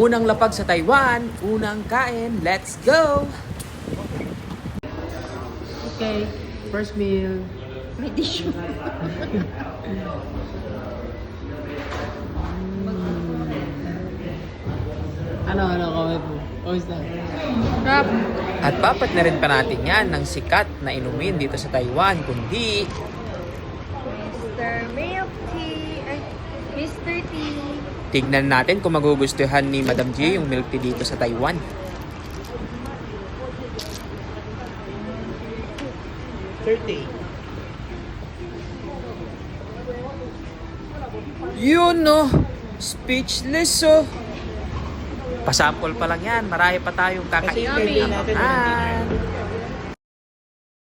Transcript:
Unang lapag sa Taiwan, unang kain, let's go! Okay, first meal. May tissue. Ano, comment mo? Kamusta? Crap. At papat na rin pa natin yan ng sikat na inumin dito sa Taiwan, kundi Mr. Milk Tea. Ay, Mr. Tea. tignan natin kung magugustuhan ni Madam G yung milk tea dito sa Taiwan. Yun no, speechless oh. Pasample pa lang yan, marami pa tayong kakainin. Yummy. Abangan.